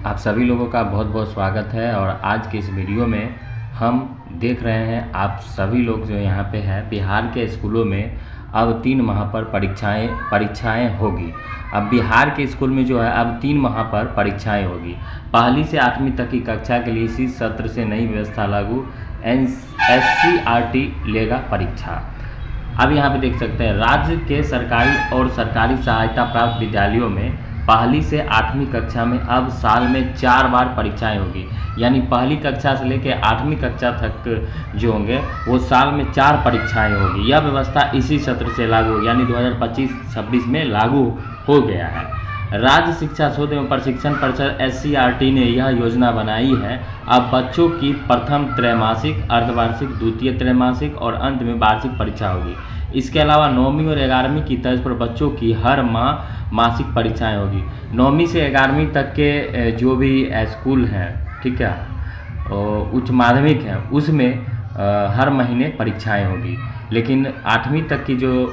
आप सभी लोगों का बहुत बहुत स्वागत है। और आज के इस वीडियो में हम देख रहे हैं आप सभी लोग जो यहाँ पे है, बिहार के स्कूलों में अब 3 माह पर परीक्षाएं होगी। अब बिहार के स्कूल में जो है अब 3 माह पर परीक्षाएं होगी। पहली से 8वीं तक की कक्षा के लिए इसी सत्र से नई व्यवस्था लागू, NCERT लेगा परीक्षा। अब यहाँ पे देख सकते हैं राज्य के सरकारी और सरकारी सहायता प्राप्त विद्यालयों में पहली से 8वीं कक्षा में अब साल में 4 बार परीक्षाएं होगी। यानी पहली कक्षा से लेकर 8वीं कक्षा तक जो होंगे वो साल में 4 परीक्षाएं होगी। यह व्यवस्था इसी सत्र से लागू यानी 2025-26 में लागू हो गया है। राज्य शिक्षा शोध एवं प्रशिक्षण परिषद SCERT ने यह योजना बनाई है। अब बच्चों की प्रथम त्रैमासिक, अर्धवार्षिक, द्वितीय त्रैमासिक और अंत में वार्षिक परीक्षा होगी। इसके अलावा 9वीं और 11वीं की तर्ज पर बच्चों की हर माह मासिक परीक्षाएं होगी। 9वीं से 11वीं तक के जो भी स्कूल हैं, ठीक है, उच्च माध्यमिक है, उसमें हर महीने परीक्षाएं होगी। लेकिन 8वीं तक की जो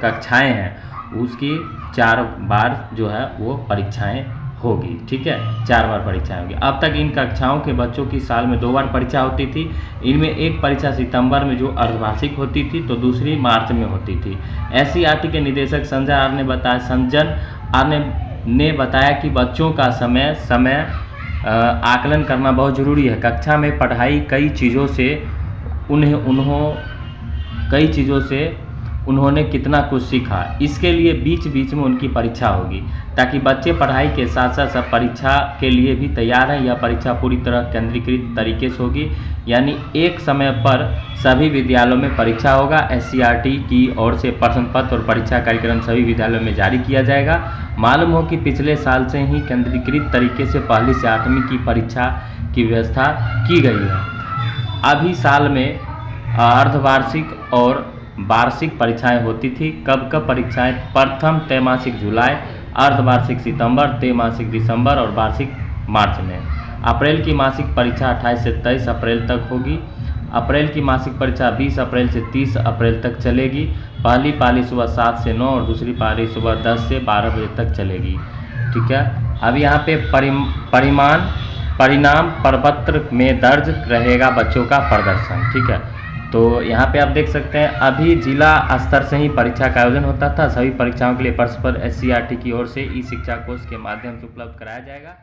कक्षाएं हैं उसकी 4 बार जो है वो परीक्षाएं होगी। ठीक है, 4 बार परीक्षाएं होगी। अब तक इन कक्षाओं के बच्चों की साल में 2 बार परीक्षा होती थी। इनमें एक परीक्षा सितंबर में जो अर्धवार्षिक होती थी तो दूसरी मार्च में होती थी। SCERT के निदेशक संजन आर ने बताया कि बच्चों का समय आकलन करना बहुत ज़रूरी है। कक्षा में पढ़ाई कई चीज़ों से उन्होंने कितना कुछ सीखा, इसके लिए बीच बीच में उनकी परीक्षा होगी ताकि बच्चे पढ़ाई के साथ साथ सब परीक्षा के लिए भी तैयार हैं। यह परीक्षा पूरी तरह केंद्रीकृत तरीके से होगी, यानी एक समय पर सभी विद्यालयों में परीक्षा होगा। SCERT की ओर से प्रश्न पत्र और परीक्षा कार्यक्रम सभी विद्यालयों में जारी किया जाएगा। मालूम हो कि पिछले साल से ही केंद्रीकृत तरीके से पहली से 8वीं की परीक्षा की व्यवस्था की गई है। अभी साल में अर्धवार्षिक और वार्षिक परीक्षाएं होती थी। कब परीक्षाएं? प्रथम त्रैमासिक जुलाई, अर्धवार्षिक सितंबर, त्रैमासिक दिसंबर और वार्षिक मार्च में। अप्रैल की मासिक परीक्षा 28 से 23 अप्रैल तक होगी। अप्रैल की मासिक परीक्षा 20 अप्रैल से 30 अप्रैल तक चलेगी। पहली पाली सुबह 7 से 9 और दूसरी पाली सुबह 10 से 12 बजे तक चलेगी। ठीक है, अब यहाँ पे परिणाम प्रपत्र में दर्ज रहेगा बच्चों का प्रदर्शन। ठीक है, तो यहाँ पे आप देख सकते हैं अभी जिला स्तर से ही परीक्षा का आयोजन होता था। सभी परीक्षाओं के लिए प्रश्न पत्र SCERT की ओर से ई शिक्षा कोष के माध्यम से उपलब्ध कराया जाएगा।